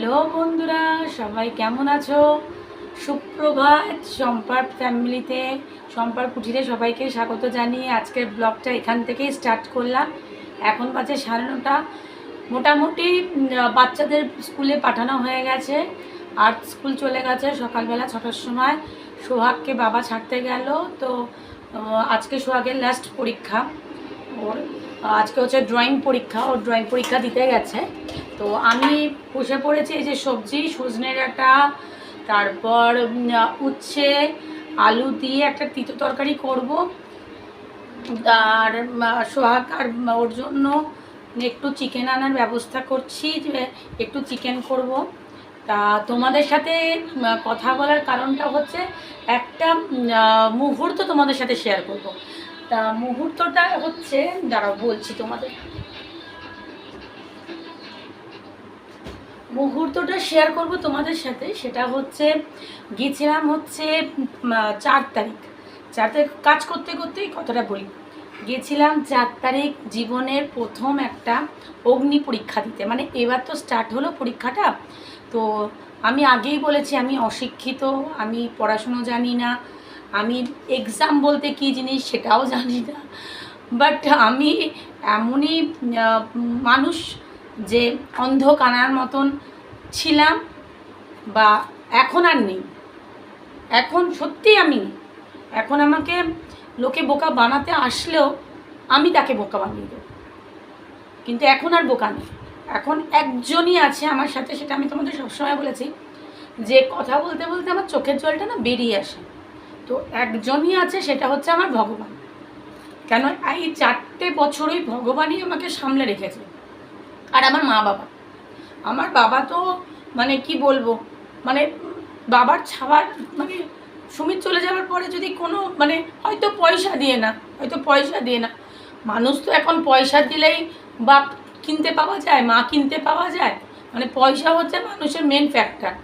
Hello বন্ধুরা, সবাই কেমন আছো? সুপ্রভাত। সম্পার ফ্যামিলিতে, সম্পার কুঠিরে সবাইকে স্বাগত জানিয়ে আজকের ব্লগটা এখান থেকেই স্টার্ট করলাম। এখন বাজে 9:30। মোটামুটি বাচ্চাদের স্কুলে পাঠানো হয়ে গেছে। আর্ট স্কুল চলে গেছে সকালবেলা 6টার সময়। সোহাগকে বাবা ছাড়তে গেল। তো আজকে সোহাগের লাস্ট পরীক্ষা। ওর আজকে হচ্ছে ড্রয়িং পরীক্ষা, ওর ড্রয়িং পরীক্ষা দিতে গেছে। তো আমি বসে পড়েছি এই যে সবজি, সজনে ডাঁটা, তারপর উচ্ছে আলু দিয়ে একটা তিতো তরকারি করব। আর সোহাগ আর ওর জন্য একটু চিকেন আনার ব্যবস্থা করছি, যে একটু চিকেন করব। তা তোমাদের সাথে কথা বলার কারণটা হচ্ছে একটা মুহূর্ত তোমাদের সাথে শেয়ার করব। তা মুহূর্তটা হচ্ছে, দাঁড়াও বলছি তোমাদের, মুহূর্তটা শেয়ার করব তোমাদের সাথে। সেটা হচ্ছে গিয়েছিলাম হচ্ছে 4 তারিখ। 4 তারিখ কাজ করতে করতেই কথাটা বলি। গিয়েছিলাম 4 তারিখ জীবনের প্রথম একটা অগ্নি পরীক্ষা দিতে। মানে এবার তো স্টার্ট হলো পরীক্ষাটা। তো আমি আগেই বলেছি আমি অশিক্ষিত, আমি পড়াশুনো জানি না, আমি এক্সাম বলতে কী জিনিস সেটাও জানি না। বাট আমি এমনই মানুষ যে অন্ধ কানার মতন ছিলাম, বা এখন আর নেই। এখন সত্যিই আমি নেই। এখন আমাকে লোকে বোকা বানাতে আসলেও আমি তাকে বোকা বানিয়ে দেব। কিন্তু এখন আর বোকা নেই। এখন একজনই আছে আমার সাথে, সেটা আমি তোমাদের সবসময় বলেছি, যে কথা বলতে বলতে আমার চোখের জলটা না বেরিয়ে আসে। তো একজনই আছে, সেটা হচ্ছে আমার ভগবান। কেন এই 4টে বছরই ভগবানই আমাকে সামলে রেখেছে। আর আমার মা বাবা, আমার বাবা তো মানে কি বলবো, মানে বাবার ছাওয়ার, মানে সুমিত চলে যাওয়ার পরে যদি কোনো মানে হয়তো পয়সা দিয়ে না, মানুষ তো এখন পয়সা দিলেই বাপ কিনতে পাওয়া যায়, মা কিনতে পাওয়া যায়। মানে পয়সা হচ্ছে মানুষের মেন ফ্যাক্টর।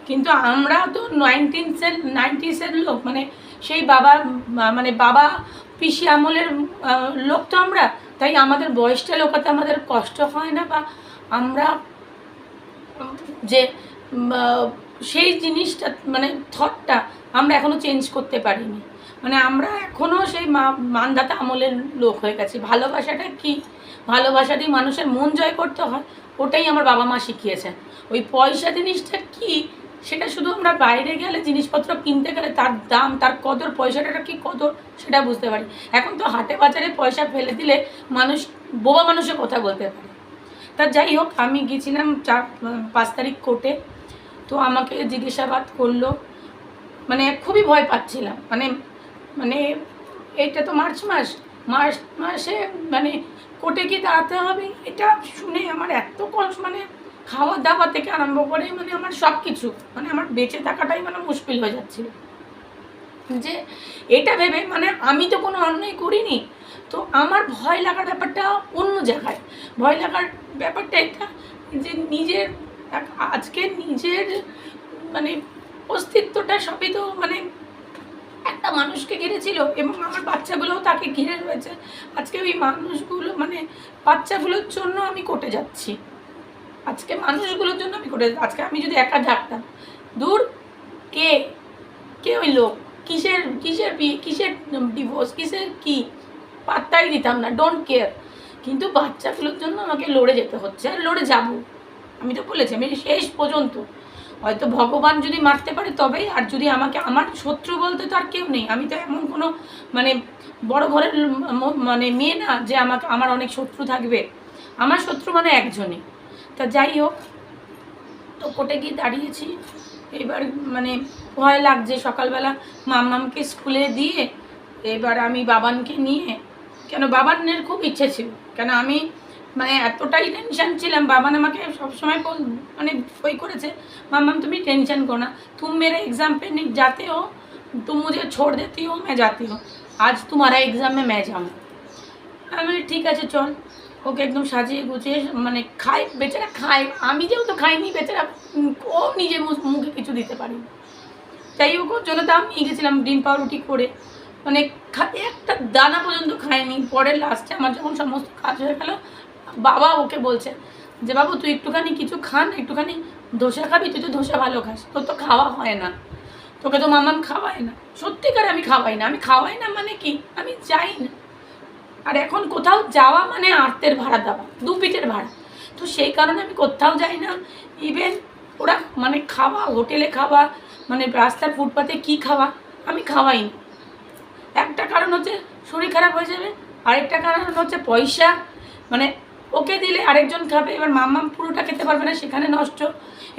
কিন্তু আমরা তো 90s লোক, মানে সেই বাবা, মানে বাবা পিসি আমলের লোক তো আমরা। তাই আমাদের বয়সটা লোকাতে আমাদের কষ্ট হয় না, বা আমরা যে সেই জিনিসটা, মানে থটটা আমরা এখনও চেঞ্জ করতে পারিনি। মানে আমরা এখনও সেই মানদাতা আমলের লোক হয়ে গেছি। ভালোবাসাটা কি, ভালোবাসা দিয়ে মানুষের মন জয় করতে হয়, ওটাই আমার বাবা মা শিখিয়েছেন। ওই পয়সা জিনিসটা কি, সেটা শুধু আমরা বাইরে গেলে, জিনিসপত্র কিনতে গেলে তার দাম, তার কদর, পয়সাটা কি কদর সেটা বুঝতে পারি। এখন তো হাটে বাজারে পয়সা ফেলে দিলে মানুষ, বোবা মানুষের কথা বলতে পারে। তা যাই হোক, আমি গিয়েছিলাম 5 তারিখ কোর্টে। তো আমাকে জিজ্ঞাসাবাদ করলো। মানে খুবই ভয় পাচ্ছিলাম। মানে মানে এইটা তো মার্চ মাসে মানে কোর্টে গিয়ে দাঁড়াতে হবে, এটা শুনে আমার এত কষ্ট, মানে খাওয়া দাওয়া থেকে আরম্ভ করে মানে আমার সব কিছু, মানে আমার বেঁচে থাকাটাই মানে মুশকিল হয়ে যাচ্ছিল। যে এটা ভেবে, মানে আমি তো কোনো অন্যায় করিনি, তো আমার ভয় লাগার ব্যাপারটা অন্য জায়গায়। ভয় লাগার ব্যাপারটা এটা যে নিজের আজকে নিজের মানে অস্তিত্বটা সবই তো মানে একটা মানুষকে ঘিরেছিল, এবং আমার বাচ্চাগুলোও তাকে ঘিরে রয়েছে। আজকে ওই মানুষগুলো, মানে বাচ্চাগুলোর জন্য আমি কোর্টে যাচ্ছি। আজকে মানুষগুলোর জন্য আমি কোর্টে, আজকে আমি যদি একা থাকতাম, দূর, কে কে ওই লোক, কিসের কিসের বিয়ে, কিসের ডিভোর্স, কিসের কি, পাত্তাই দিতাম না, ডোন্ট কেয়ার। কিন্তু বাচ্চাগুলোর জন্য আমাকে লড়ে যেতে হচ্ছে, আর লড়ে যাব। আমি তো বলেছি আমি শেষ পর্যন্ত। হয়তো ভগবান যদি মারতে পারে তবেই, আর যদি আমাকে, আমার শত্রু বলতে তো আর কেউ নেই। আমি তো এমন কোনো মানে বড় ঘরের মানে মেয়ে না যে আমার অনেক শত্রু থাকবে। আমার শত্রু মানে একজনই। তা যাই হোক, তো কোর্টে গিয়ে দাঁড়িয়েছি। এবার মানে ভয় লাগছে। সকালবেলা মাম্মামকে স্কুলে দিয়ে এবার আমি বাবানকে নিয়ে, কেন বাবানের খুব ইচ্ছে ছিল, কেন আমি মানে এতটাই টেনশান ছিলাম। বাবান আমাকে সবসময় মানে ওই করেছে, মাম্মাম তুমি টেंशन करो ना, तुम मेरे एग्ज़ाम पे नहीं जाते हो, तुम मुझे छोड़ देती हो, मैं जाती हूँ, आज तुम्हारा एग्ज़ाम में मैं जाऊँ। আমি ঠিক আছে চল। ওকে একদম সাজিয়ে গুছিয়ে, মানে বেচারা খায়, আমি যেহেতু খাইনি, বেচারা ও নিজে মুখে কিছু দিতে পারি। যাই হোক, ওর জন্য তো আমি নিয়ে গেছিলাম ডিম পাউরুটি করে, মানে একটা দানা পর্যন্ত খায়নি। পরে লাস্টে আমার যখন সমস্ত কাজ হয়ে গেল, বাবা ওকে বলছে যে বাবু তুই একটুখানি কিছু খান, একটুখানি ধোসা খাবি, তুই তো ধোসা ভালো খাস, তোর তো খাওয়া হয় না, তোকে তো মামাম খাওয়ায় না। সত্যিকার আমি খাওয়াই না, আমি খাওয়াই না মানে কি, আমি যাই না। আর এখন কোথাও যাওয়া মানে আর্তের ভাড়া দেওয়া, 2 পিঠের ভাড়া। তো সেই কারণে আমি কোথাও যাই না। ইভেন ওরা মানে খাওয়া, হোটেলে খাওয়া, মানে রাস্তার ফুটপাতে কী খাওয়া, আমি খাওয়াই না। একটা কারণ হচ্ছে শরীর খারাপ হয়ে যাবে, আরেকটা কারণ হচ্ছে পয়সা, মানে ওকে দিলে আরেকজন খাবে, এবার মাম্মাম পুরোটা খেতে পারবে না, সেখানে নষ্ট।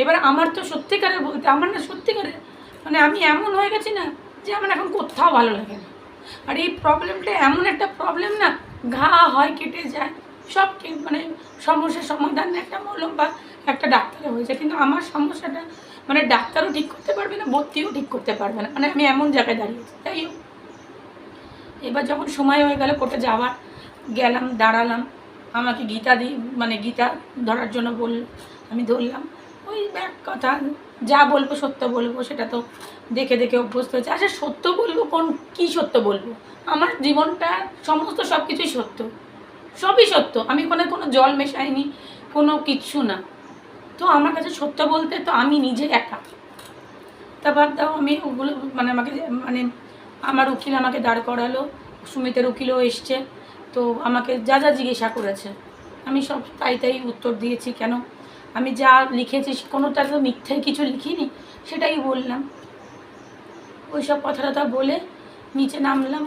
এবার আমার তো সত্যিকারের বলতে, আমার না সত্যিকারের মানে আমি এমন হয়ে গেছি না যে আমার এখন কোথাও ভালো লাগে না। আর এই প্রবলেমটা এমন একটা প্রবলেম না, ঘা হয়, কেটে যায়, সব মানে সমস্যার সমাধান একটা মলম বা একটা ডাক্তারে হয়ে যায়। কিন্তু আমার সমস্যাটা মানে ডাক্তারও ঠিক করতে পারবে না, ভর্তিও ঠিক করতে পারবে না, মানে আমি এমন জায়গায় দাঁড়িয়েছি। তাই হোক, এবার যখন সময় হয়ে গেল কোর্টে যাওয়ার, গেলাম, দাঁড়ালাম, আমাকে গীতা মানে গীতা ধরার জন্য বলল, আমি ধরলাম। ওই এক কথা, যা বলবো সত্য বলবো, সেটা তো দেখে দেখে অভ্যস্ত হয়েছে। আচ্ছা সত্য বলবো, কী সত্য বলবো? আমার জীবনটা সমস্ত সব কিছুই সত্য, সবই সত্য, আমি কোনো জল মেশাইনি, কোনো কিচ্ছু না। তো আমার কাছে সত্য বলতে তো আমি নিজে একা। তারপর দাও আমি ওগুলো মানে আমাকে মানে আমার উকিল আমাকে দাঁড় করালো, সুমিতের উকিলও এসছে। তো আমাকে যা যা জিজ্ঞাসা করেছে আমি সব তাই উত্তর দিয়েছি। কেন, আমি যা লিখেছি কোনোটা তো মিথ্যায় কিছু লিখিনি, সেটাই বললাম। ওই সব কথাটা বলে নিচে নামলাম।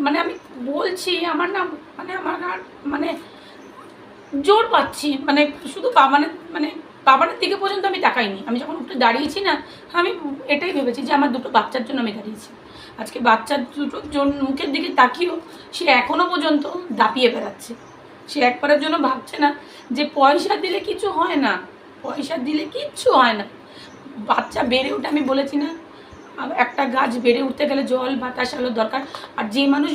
মানে আমি বলছি আমার নাম মানে আমার আর মানে জোর পাচ্ছি, মানে শুধু বাবানের দিকে পর্যন্ত আমি তাকাইনি। আমি যখন উঠে দাঁড়িয়েছি না, আমি এটাই ভেবেছি যে আমার 2টো বাচ্চার জন্য আমি দাঁড়িয়েছি। আজকে বাচ্চার 2টোর জন্য মুখের দিকে তাকিয়েও সে এখনও পর্যন্ত দাপিয়ে বেড়াচ্ছে। সে একবারের জন্য ভাবছে না যে পয়সা দিলে কিছু হয় না, পয়সা দিলে কিচ্ছু হয় না। বাচ্চা বেড়ে উঠে, আমি বলেছি না, একটা গাছ বেড়ে উঠতে গেলে জল, বাতাস, আলো দরকার। আর যে মানুষ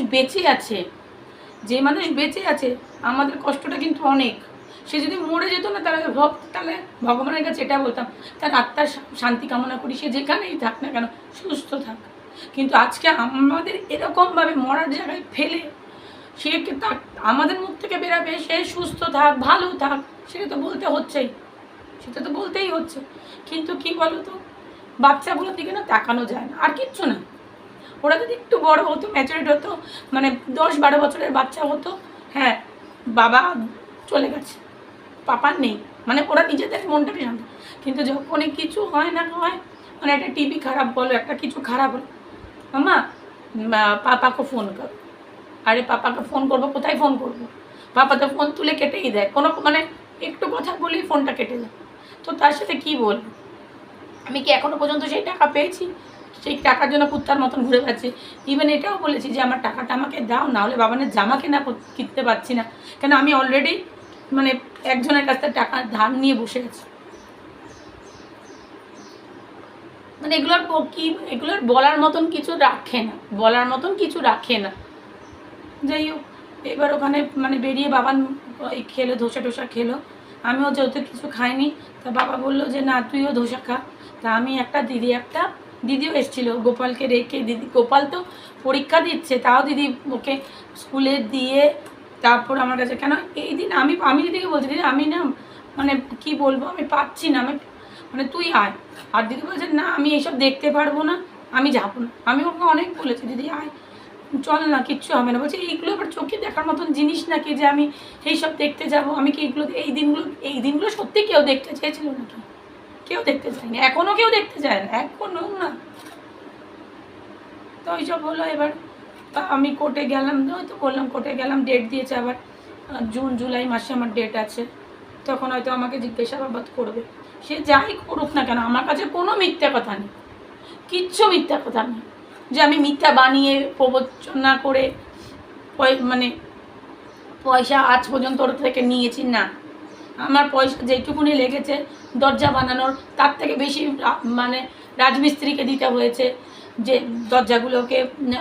বেঁচে আছে, আমাদের কষ্টটা কিন্তু অনেক। সে যদি মরে যেত না, তাহলে ভগবানের কাছে এটা বলতাম, তার আত্মার শান্তি কামনা করি, সে যেখানেই থাক না কেন সুস্থ থাক। কিন্তু আজকে আমাদের এরকমভাবে মরার জায়গায় ফেলে সে তার আমাদের মুখ থেকে বেরাবে সে সুস্থ থাক, ভালো থাক, সেটা তো বলতেই হচ্ছে। কিন্তু কি বলো তো, বাচ্চাগুলোর দিকে না তাকানো যায় না, আর কিচ্ছু না। ওরা যদি একটু বড় হতো, ম্যাচুরিটি হতো, মানে 10-12 বছরের বাচ্চা হতো, হ্যাঁ বাবা চলে গেছে, পাপা নেই, মানে ওরা নিজেদের মনটাকে জানতো। কিন্তু যখনই কিছু হয় না হয়, মানে একটা টিভি খারাপ বলো, একটা কিছু খারাপ হলো, মামা পাপাকে ফোন করো। আরে পাপাকে ফোন করবো, কোথায় ফোন করবো? পাপা তো ফোন তুলে কেটেই দেয়, কোনো মানে একটু কথা বলেই ফোনটা কেটে যায়। তো তার সাথে কি বলবো, আমি কি এখনও পর্যন্ত সেই টাকা পেয়েছি? সেই টাকার জন্য কুত্তার মতন ঘুরে বেড়াচ্ছি। ইভেন এটাও বলেছি যে আমার টাকাটা আমাকে দাও, না হলে বাবানের জামা কেনা কিনতে পারছি না, কেন আমি অলরেডি মানে একজনের কাছ থেকে টাকা ধার নিয়ে বসে গেছি। মানে এগুলোর বলার মতন কিছু রাখে না। যাই হোক, এবার ওখানে মানে বেরিয়ে বাবান খেলো, ধোসা খেলো, আমিও যেহেতু কিছু খাইনি, তা বাবা বললো যে না তুইও ধোসা খা। তা আমি দিদিও এসেছিলো, গোপালকে রেখে, গোপাল তো পরীক্ষা দিচ্ছে, তাও দিদি ওকে স্কুলে দিয়ে তারপর আমার কাছে, কেন এই দিন আমি দিদিকে বলছি, দিদি আমি না মানে কি বলবো, আমি পাচ্ছি না, মানে তুই আয়। আর দিদি বলছে না আমি এইসব দেখতে পারবো না, আমি যাবো না। আমি ওকে অনেক বলেছি, দিদি আয়, চল না, কিচ্ছু হবে না। বলছে এইগুলো আবার চোখে দেখার মতন জিনিস নাকি যে আমি এইসব দেখতে যাব? আমি কি এই দিনগুলো সত্যি কেউ দেখতে চেয়েছিল নাকি? কেউ দেখতে চায়নি, এখনও কেউ দেখতে চায় না, এখনও না। তো ওইসব হলো। এবার আমি কোর্টে গেলাম, হয়তো বললাম কোর্টে গেলাম, ডেট দিয়েছে আবার জুলাই মাসে আমার ডেট আছে, তখন হয়তো আমাকে জিজ্ঞাসাবাদ করবে। সে যাই করুক না কেন, আমার কাছে কোনো মিথ্যা কথা নেই, কিচ্ছু মিথ্যা কথা নেই যে আমি মিথ্যা বানিয়ে প্রবচনা করে মানে পয়সা আজ পর্যন্ত ওর থেকে নিয়েছি না। আমার পয়সা যেটুকুনি লেগেছে দরজা বানানোর, তার থেকে বেশি মানে রাজমিস্ত্রিকে দিতে হয়েছে, যে দরজাগুলোকে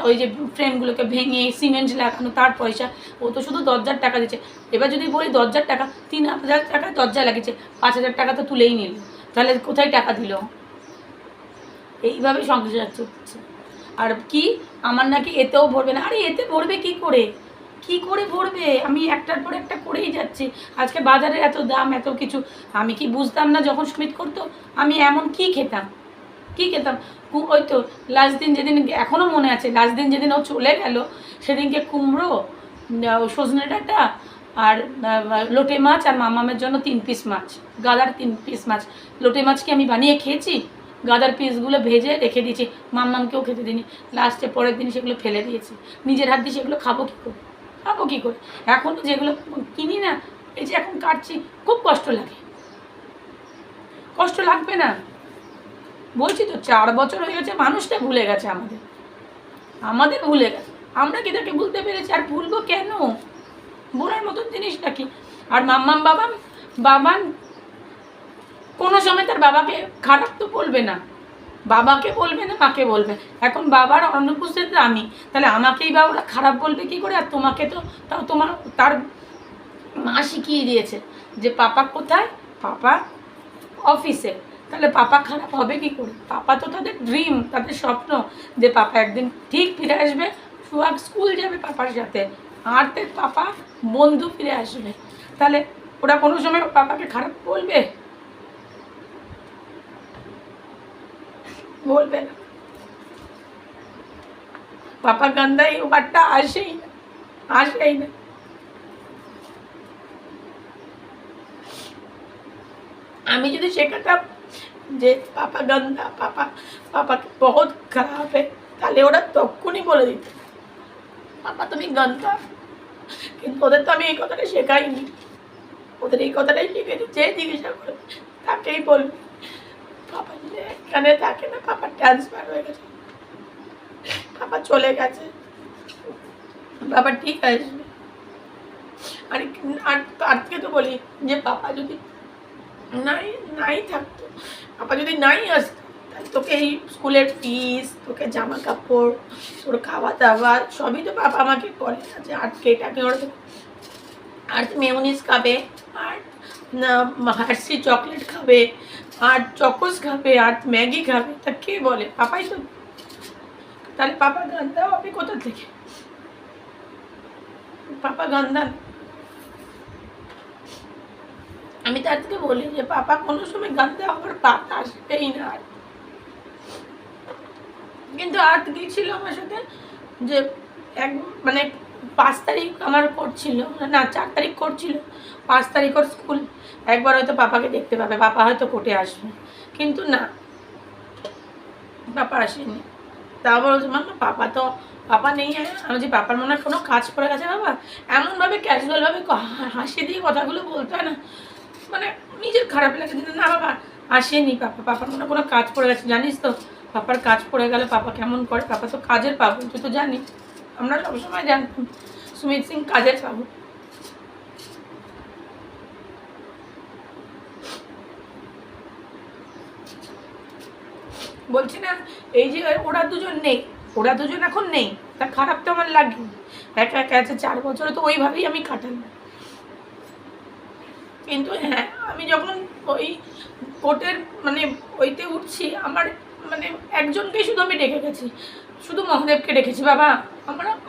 ওই যে ফ্রেমগুলোকে ভেঙে সিমেন্ট লাগানো, তার পয়সা। ও তো শুধু দরজার টাকা দিচ্ছে। এবার যদি বলি দরজার টাকা 3,000 টাকা দরজা লাগিয়েছে, 5,000 টাকা তো তুলেই নিল, তাহলে কোথায় টাকা দিল? এইভাবে সংসার চলছে। আর কি আমার নাকি এতেও ভরবে না, আরে এতে ভরবে কি করে? কি করে ভরবে? আমি একটার পর একটা করেই যাচ্ছি। আজকে বাজারে এত দাম, এত কিছু, আমি কি বুঝতাম না যখন সুমিত করতো? আমি এমন কি খেতাম, কি খেতাম? ওই তো লাস্ট দিন যেদিন, এখনও মনে আছে, লাস্ট দিন যেদিন ও চলে গেল সেদিনকে কুমড়ো, সজনে ডাঁটা আর লোটে মাছ, আর মামামের জন্য 3 পিস মাছ, গাদার 3 পিস মাছ। লোটে মাছকে আমি বানিয়ে খেয়েছি, গাদার পিসগুলো ভেজে রেখে দিয়েছি, মাম্মামকেও খেতে দিইনি। লাস্টে পরের দিন সেগুলো ফেলে দিয়েছি। নিজের হাত দিয়ে সেগুলো খাবো কী করে? খাবো কী করে? এখন তো যেগুলো কিনি না, এই যে এখন কাটছি, খুব কষ্ট লাগে। কষ্ট লাগবে না? বলছি তো 4 বছর হয়ে গেছে, মানুষটা ভুলে গেছে আমাদের ভুলে গেছে। আমরা কি তাকে ভুলতে পেরেছি? আর ভুলবো কেন? ভোলার মতন জিনিসটা কি? আর মাম্মাম বাবান কোনো সময় তার বাবাকে খারাপ তো বলবে না, বাবাকে বলবে না, মাকে বলবে। এখন বাবার অনুপস্থিতিতে আমি, তাহলে আমাকেই বা ওরা খারাপ বলবে কী করে? আর তোমাকে তো তাও তার মা শিখিয়ে দিয়েছে যে পাপা কোথায়, পাপা অফিসে, তাহলে পাপা খারাপ হবে কি করে? পাপা তো তাদের ড্রিম, তাদের স্বপ্ন যে পাপা একদিন ঠিক ফিরে আসবে, সুহাগ স্কুল যাবে পাপার সাথে, আর তার পাপা বন্ধু ফিরে আসবে। তাহলে ওরা কোনো সময় পাপাকে খারাপ বলবে? বলবে না। পাপা গান্দা এই ওয়ার্ডটা আসেই না, আসেই না। আমি যদি শেখাতাম যে পাপা গন্দা, পাপা বহুত খারাপ है, তাহলে ওরা তখনই বলে দিত পাপা তুমি গন্দা। কিন্তু ওদের তো আমি এই কথাটা শেখাইনি, ওদের এই কথাটাই শিখেছি, যে জিজ্ঞাসা করে তাকেই বলবি পাপা এখানে থাকে না, পাপা ট্রান্সফার হয়ে গেছে, পাপা চলে গেছে, বাবা ঠিক আসবে। আর আজকে তো বলি যে পাপা যদি নাই থাকতো, পাপা যদি নাই আসতো, তাহলে তোকে এই স্কুলের ফিস, তোকে জামা কাপড়, তোর খাওয়া দাওয়া সবই তো পাপা আমাকে করে। আছে আজকে এটাকে ওরা আর মেয়োনিজ খাবে, আর হার্সি চকলেট খাবে, আর চকোস খাবে, আর ম্যাগি খাবে, তা কে বলে? পাপাই তো। তাহলে পাপা গান্দা হবে কোথা থেকে? পাপা গান্দা। আমি তার থেকে বলি যে পাপা কোনো সময় গান্দা হওয়ার পাতা আসবেই না। কিন্তু আর কি ছিল আমার সাথে, যে মানে 5 তারিখ আমার করছিল না, 4 তারিখ করছিল, 5 তারিখ ওর স্কুল, একবার হয়তো পাপাকে দেখতে পাবে, পাপা হয়তো কোর্টে আসবে, কিন্তু না, পাপা আসেনি। তারপর বলছে মাম্মা পাপা নেই। আমি যে পাপার মনে হয় কোনো কাজ পড়ে গেছে বাবা, এমনভাবে ক্যাজুয়ালভাবে হাসি দিয়ে কথাগুলো বলতে হয় না, মানে নিজের খারাপ লাগে না বাবা আসেনি, পাপার মনে কোনো কাজ পড়ে গেছে। জানিস তো পাপার কাজ পড়ে গেলে পাপা কেমন করে? পাপা তো কাজের পাবো, তুই তো জানি, আমরা সবসময় জানতাম সুমিত সিং কাজের পাবো। বলছি না, এই যে ওরা দুজন এখন নেই, তা খারাপ তো আমার লাগে, একা একা আছে 4 বছরে, তো ওইভাবেই আমি কাটালাম। কিন্তু হ্যাঁ, আমি যখন ওই কোর্টের মানে ওইতে উঠছি, মানে একজনকেই শুধু আমি ডেকে গেছি, শুধু মহাদেবকে ডেকেছি, বাবা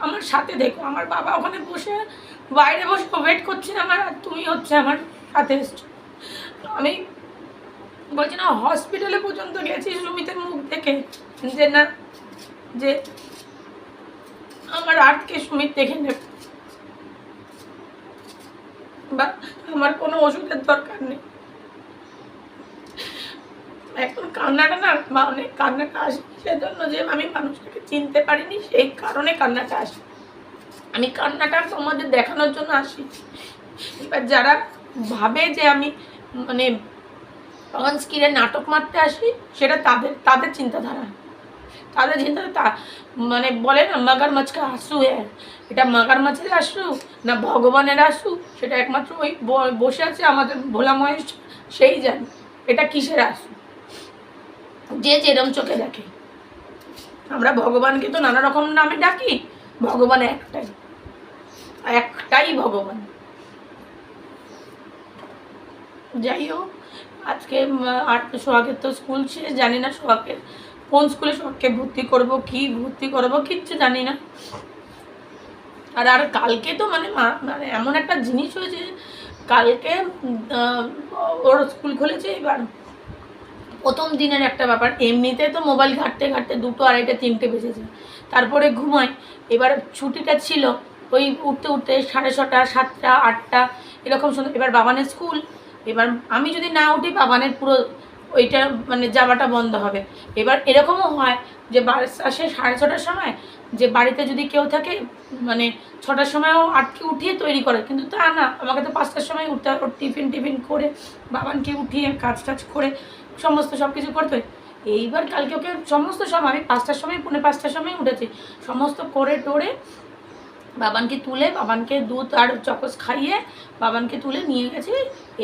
আমার সাথে দেখো। আমার বাবা ওখানে বসে বাইরে বসে ওয়েট করছে আমার, আর তুমি হচ্ছে আমার সাথে এসছো। আমি বলছি না, হসপিটালে পর্যন্ত গেছি সুমিতের মুখ দেখে, যে না, যে আমার আর্টকে সুমিত দেখে নেবে, বা আমার কোনো ওষুধের দরকার নেই। এখন কান্নাটা না, মানে কান্নাটা আসে সেজন্য যে আমি মানুষটাকে চিনতে পারিনি, সেই কারণে কান্নাটা আসে। আমি কান্নাটা তোমাদের দেখানোর জন্য আসি। এবার যারা ভাবে যে আমি মানে অন স্ক্রিনে নাটক মারতে আসি, সেটা তাদের চিন্তাধারা, মানে বলে না মাগার মাছকা আঁসু হ্যাঁ, এটা মাগার মাছের আঁসু না ভগবানের আঁসু, সেটা একমাত্র ওই বসে আছে আমাদের ভোলা মহেশ, সেই জানে এটা কিসের আঁসু, যে যেরম চোখে দেখে। আমরা ভগবানকে তো নানা রকম নামে ডাকি, ভগবান একটাই ভগবান। যাই হোক, আজকে আর সোহাগের তো স্কুল শেষ, জানি না সোহাগের কোন স্কুলে সোহাগকে ভর্তি করবো, কি ভর্তি করবো কিচ্ছু জানি না। আর কালকে তো মানে মানে এমন একটা জিনিস হয়েছে, কালকে আহ, ওর স্কুল খুলেছে। এবার প্রথম দিনের একটা ব্যাপার, এমনিতে তো মোবাইল ঘাঁটতে ঘাঁটতে 2টো 2:30 3টে বেজেছে, তারপরে ঘুমাই। এবার ছুটিটা ছিল, ওই উঠতে উঠতে 6:30 7টা 8টা এরকম সময়। এবার বাবানের স্কুল, এবার আমি যদি না উঠি বাবানের পুরো ওইটা মানে যাওয়াটা বন্ধ হবে। এবার এরকমও হয় যে বাস আসে 6:30টার সময়, যে বাড়িতে যদি কেউ থাকে মানে 6টার সময়ও আটকে উঠিয়ে তৈরি করে, কিন্তু তা না, আমাকে তো 5টার সময় উঠতে হয়। ওর টিফিন করে বাবানকে উঠিয়ে কাজ টাজ করে সমস্ত সব কিছু করতে হয়। এইবার কালকে ওকে সমস্ত সময়, আমি 5টার সময় 4:45টার সময় উঠেছি, সমস্ত করে টোরে বাবানকে তুলে, বাবানকে দুধ আর চকোস খাইয়ে বাবানকে তুলে নিয়ে গেছি।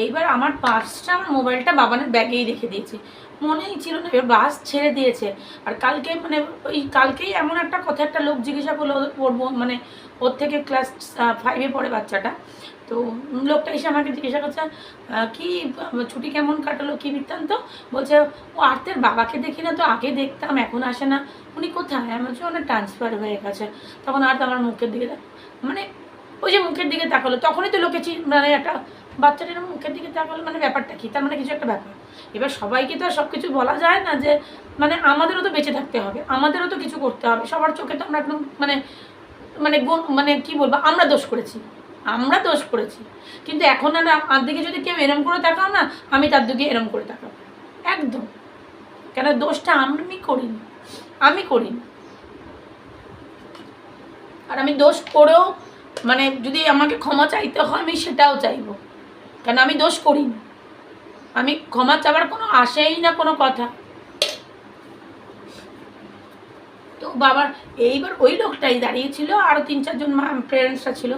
এইবার আমার পার্সটা, আমার মোবাইলটা বাবানের ব্যাগেই রেখে দিয়েছি, মনেই ছিল না। এবার বাস ছেড়ে দিয়েছে। আর কালকে মানে ওই কালকেই এমন একটা কথা, একটা লোক জিজ্ঞাসা করলো, ওর মানে ওর থেকে ক্লাস 5-এ পড়ে বাচ্চাটা। তো লোকটা এসে আমাকে জিজ্ঞাসা করছে কি ছুটি কেমন কাটালো, কী বৃত্তান্ত। বলছে ও আর্তের বাবাকে দেখি না তো, আগে দেখতাম এখন আসে না, উনি কোথায়। আমি বলছি ওনার ট্রান্সফার হয়ে গেছে। তখন আর আমার মুখের দিকে মানে ওই যে মুখের দিকে তাকালো, তখনই তো লোকে মানে একটা বাচ্চাটার মুখের দিকে তাকালো, মানে ব্যাপারটা কী, তার মানে কিছু একটা ব্যাপার। এবার সবাইকে তো আর সব কিছু বলা যায় না, যে মানে আমাদেরও তো বেঁচে থাকতে হবে, আমাদেরও তো কিছু করতে হবে। সবার চোখে তো আমরা একদম মানে মানে মানে কী বলবো, আমরা দোষ করেছি, আমরা দোষ করেছি। কিন্তু এখন আর আমার দিকে যদি কেউ এরম করে তাকাও না, আমি তার দিকে এরম করে তাকাবো একদম। কেন দোষটা আমি করিনি, আমি করিনি। আর আমি দোষ করেও মানে যদি আমাকে ক্ষমা চাইতে হয় আমি সেটাও চাইবো, কেন আমি দোষ করিনি। আমি ক্ষমা চাওয়ার কোনো আসেই না কোনো কথা। তো বাবার এইবার ওই লোকটাই দাঁড়িয়েছিল, আরও 3-4 জন পেরেন্টসরা ছিল।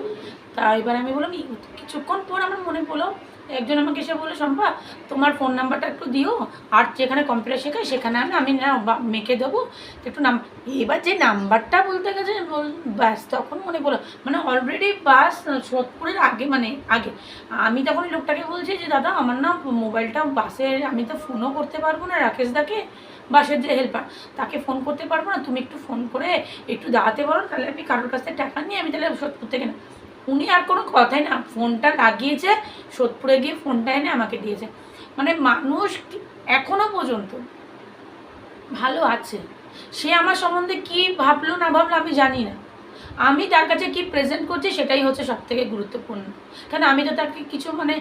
তা এবার আমি বললাম কিছুক্ষণ পর আমার মনে পড়লো, একজন আমাকে এসে বললো শম্পা তোমার ফোন নাম্বারটা একটু দিও, আর যেখানে কম্পিউটার শেখায় সেখানে আমি না মেখে দেবো একটু এবার যে নাম্বারটা বলতে গেছে ব্যাস তখন মনে পড়লো, মানে অলরেডি বাস সোদপুরের আগে, মানে আগে আমি তখন লোকটাকে বলছি যে দাদা আমার না মোবাইলটা বাসে, আমি তো ফোনও করতে পারবো না রাকেশ দাকে, বাসের যে হেল্পার তাকে ফোন করতে পারবো না, তুমি একটু ফোন করে একটু দাঁড়াতে পারো, তাহলে আমি কারোর কাছ থেকে টাকা নিয়ে আমি তাহলে সোদপুর থেকে না। উনি আর কোনো কথাই না, ফোনটা লাগিয়েছে, সোদপুরে গিয়ে ফোনটা এনে আমাকে দিয়েছে। মানে মানুষ এখনো পর্যন্ত ভালো আছে, সে আমার সম্বন্ধে কি ভাবলো না ভাবলো আমি জানি না, আমি তার কাছে কি প্রেজেন্ট করছি সেটাই হচ্ছে সবথেকে গুরুত্বপূর্ণ। কেন আমি তো তাকে কিছু মানে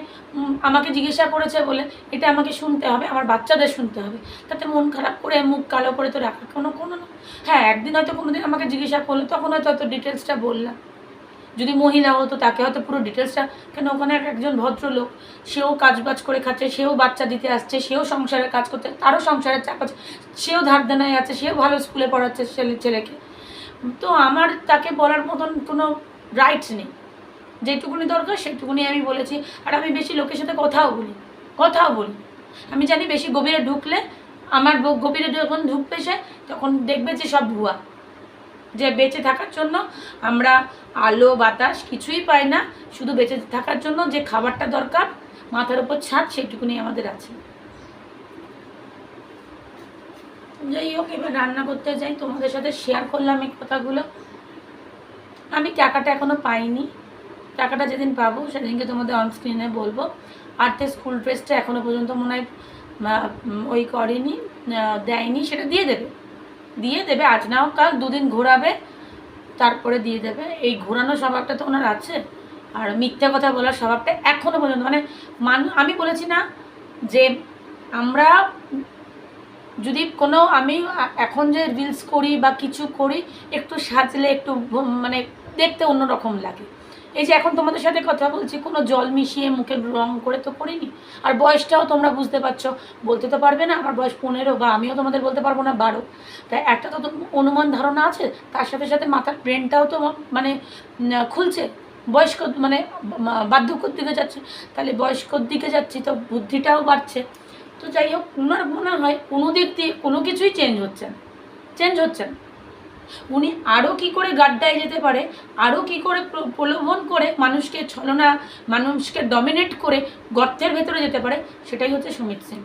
আমাকে জিজ্ঞাসা করেছে বলে এটা আমাকে শুনতে হবে, আমার বাচ্চাদের শুনতে হবে, তাতে মন খারাপ করে মুখ কালো করে তো রাখার কোনো না। হ্যাঁ একদিন হয়তো কোনো দিন আমাকে জিজ্ঞাসা করলো, তখন হয়তো ডিটেলসটা বললাম। যদি মহিলা হতো তাকে হয়তো পুরো ডিটেলসটা, কেন ওখানে একজন ভদ্রলোক, সেও কাজবাজ করে খাচ্ছে, সেও বাচ্চা দিতে আসছে, সেও সংসারের কাজ করছে, তারও সংসারের চাপ আছে, সেও ধার দেনায় আছে, সেও ভালো স্কুলে পড়াচ্ছে ছেলেকে। তো আমার তাকে বলার মতন কোনো রাইটস নেই, যেটুকুনি দরকার সেটুকুনি আমি বলেছি। আর আমি বেশি লোকের সাথে কথাও বলি। আমি জানি বেশি গভীরে ঢুকলে, আমার গভীরে যখন ঢুকবে সে, তখন দেখবে যে সব ভুয়া, যে বেঁচে থাকার জন্য আমরা আলো বাতাস কিছুই পাই না, শুধু বেঁচে থাকার জন্য যে খাবারটা দরকার, মাথার উপর ছাদ, সেটুকুনি আমাদের আছে। যাই হোক, এবার রান্না করতে যাই, তোমাদের সাথে শেয়ার করলাম এই কথাগুলো। আমি টাকাটা এখনও পাইনি, টাকাটা যেদিন পাবো সেদিনকে তোমাদের অনস্ক্রিনে বলবো। আর্থের স্কুল ড্রেসটা এখনও পর্যন্ত মনে হয় ওই করেনি, দেয়নি, সেটা দিয়ে দেবে আজ নাও কাল, 2 দিন ঘোরাবে তারপরে দিয়ে দেবে। এই ঘোরানোর স্বভাবটা তো ওনার আছে, আর মিথ্যা কথা বলার স্বভাবটা এখনও পর্যন্ত, মানে আমি বলেছি না যে আমরা যদি কোনো, আমি এখন যে রিলস করি বা কিছু করি, একটু সাজলে একটু মানে দেখতে অন্যরকম লাগে। এই যে এখন তোমাদের সাথে কথা বলছি, কোনো জল মিশিয়ে মুখে রং করে তো করিনি। আর বয়সটাও তোমরা বুঝতে পারছো, বলতে তো পারবে না আমার বয়স 15, বা আমিও তোমাদের বলতে পারবো না 12। তাই একটা তো অনুমান ধারণা আছে, তার সাথে সাথে মাথার ব্রেনটাও তো মানে খুলছে, বয়স্ক মানে বার্ধক্যর দিকে যাচ্ছে, তাহলে বয়স্কর দিকে যাচ্ছি তো বুদ্ধিটাও বাড়ছে। তো যাই হোক, ওনার মনে হয় কোনো দিক দিয়ে কোনো কিছুই চেঞ্জ হচ্ছে না। উনি আরও কী করে গাড্ডায় যেতে পারে, আরও কী করে প্রলোভন করে মানুষকে ছলনা, মানুষকে ডমিনেট করে গর্তের ভেতরে যেতে পারে, সেটাই হচ্ছে সুমিত সিং।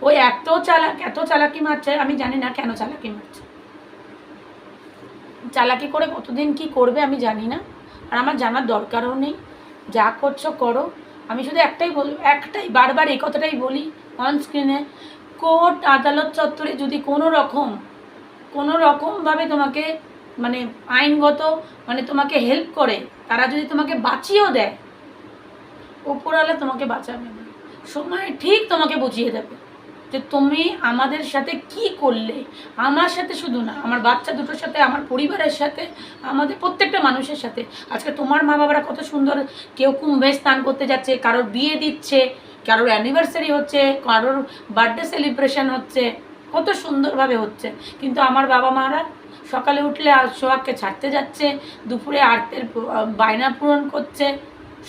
ওই এত চালাকি মারছে, আমি জানি না কেন চালাকি মারছে, চালাকি করে কতদিন কি করবে আমি জানি না। আর আমার জানার দরকারও নেই। যা করছো করো। আমি শুধু একটাই বারবার এই কথাটাই বলি অন স্ক্রিনে, কোর্ট আদালত চত্বরে যদি কোনো রকমভাবে তোমাকে মানে আইনগত মানে তোমাকে হেল্প করে, তারা যদি তোমাকে বাঁচিয়েও দেয়, ওপরওয়ালা তোমাকে বাঁচাবে না, সময় ঠিক তোমাকে বুঝিয়ে দেবে যে তুমি আমাদের সাথে কি করলে। আমার সাথে শুধু না, আমার বাচ্চা দুটোর সাথে, আমার পরিবারের সাথে, আমাদের প্রত্যেকটা মানুষের সাথে। আজকে তোমার মা বাবারা কত সুন্দর, কেউ কুম্ভে স্নান করতে যাচ্ছে, কারোর বিয়ে দিচ্ছে, কারোর অ্যানিভার্সারি হচ্ছে, কারোর বার্থডে সেলিব্রেশন হচ্ছে, কত সুন্দরভাবে হচ্ছে। কিন্তু আমার বাবা মারা সকালে উঠলে সোহাগকে ছাড়তে যাচ্ছে, দুপুরে আর্তের বায়না পূরণ করছে,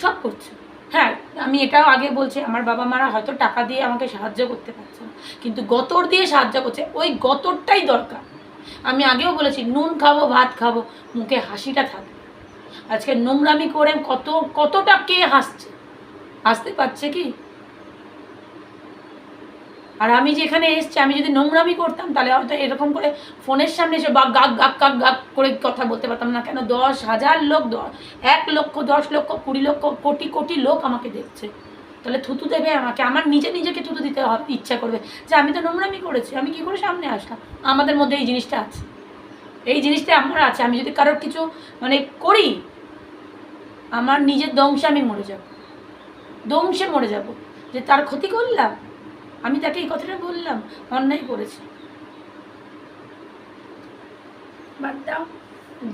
সব করছে। হ্যাঁ, আমি এটাও আগে বলছি, আমার বাবা মারা হয়তো টাকা দিয়ে আমাকে সাহায্য করতে পারছে না, কিন্তু গতর দিয়ে সাহায্য করছে। ওই গতরটাই দরকার। আমি আগেও বলেছি, নুন খাবো ভাত খাবো, মুখে হাসিটা থাকবে। আজকে নোংরামি করে কতটা কে হাসতে পারছে কি? আর আমি যেখানে এসছি, আমি যদি নোংরামি করতাম তাহলে হয়তো এরকম করে ফোনের সামনে এসে গাক গাক গাক গাক করে কথা বলতে পারতাম না। কেন 10,000 লোক, 1 লক্ষ, 10 লক্ষ, 20 লক্ষ, কোটি কোটি লোক আমাকে দেখছে, তাহলে থুতু দেবে আমাকে, আমার নিজেকে থুতু দিতে ইচ্ছা করবে যে আমি তো নোংরামি করেছি, আমি কী করে সামনে আসলাম। আমাদের মধ্যে এই জিনিসটা আছে, এই জিনিসটা আমার আছে। আমি যদি কারোর কিছু মানে করি, আমার নিজের দংশে আমি দংশে মরে যাব, যে তার ক্ষতি করলাম, আমি তাকে এই কথাটা বললাম, অন্যায় করেছি। বাদ দাও,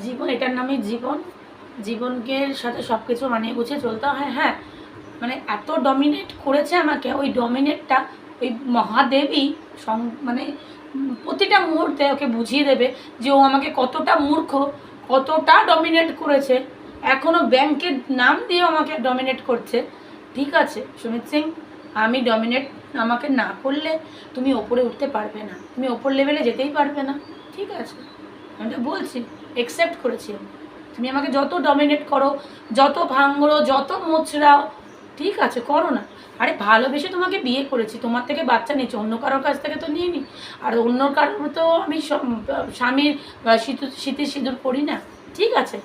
জীবন এটার নামই জীবনকে সাথে সব কিছু মানিয়ে গুছিয়ে চলতে হয়। হ্যাঁ, মানে এত ডমিনেট করেছে আমাকে, ওই ডমিনেটটা ওই মহাদেবী মানে প্রতিটা মুহূর্তে ওকে বুঝিয়ে দেবে যে ও আমাকে কতটা মূর্খ, কতটা ডমিনেট করেছে। এখনও ব্যাংকের নাম দিয়ে আমাকে ডমিনেট করছে। ঠিক আছে সুমিত সিং, আমি ডমিনেট আমাকে না করলে তুমি ওপরে উঠতে পারবে না, তুমি ওপর লেভেলে যেতেই পারবে না। ঠিক আছে, আমি তো বলছি, অ্যাকসেপ্ট করেছি আমি। তুমি আমাকে যত ডমিনেট করো, যত ভাঙড়ো, যত মোচড়াও, ঠিক আছে করো না। আরে ভালোবেসে তোমাকে বিয়ে করেছি, তোমার থেকে বাচ্চা নিয়েছি, অন্য কারোর কাছ থেকে তো নিয়ে নি। আর অন্য কারোর তো আমি স্বামীর শীতের সিঁদুর পড়ি না। ঠিক আছে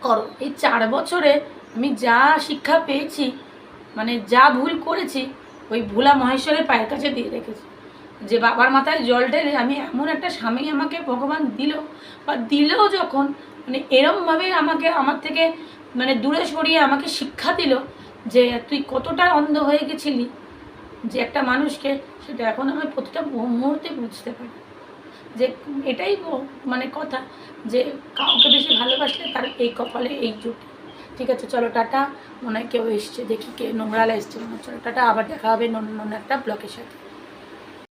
করো। এই 4 বছরে আমি যা শিক্ষা পেয়েছি, মানে যা ভুল করেছি, ওই ভোলা মহেশ্বরের পায়ের কাছে দিয়ে রেখেছি। যে বাবার মাথায় জল ঢেলে আমি এমন একটা স্বামী আমাকে ভগবান দিলেও যখন মানে এরমভাবে আমাকে আমার থেকে মানে দূরে সরিয়ে আমাকে শিক্ষা দিল যে তুই কতটা অন্ধ হয়ে গেছিলি যে একটা মানুষকে, সেটা এখন আমি প্রতিটা মুহূর্তে বুঝতে পারি। যে এটাই মানে কথা, যে কাউকে বেশি ভালোবাসলে তার এই কপালে এই জুটে। ঠিক আছে চলো টাটা। মনে হয় কেউ এসছে, দেখি কে, নোংরালা এসছে। চলো টাটা, আবার দেখা হবে অন্য একটা ব্লগের সাথে।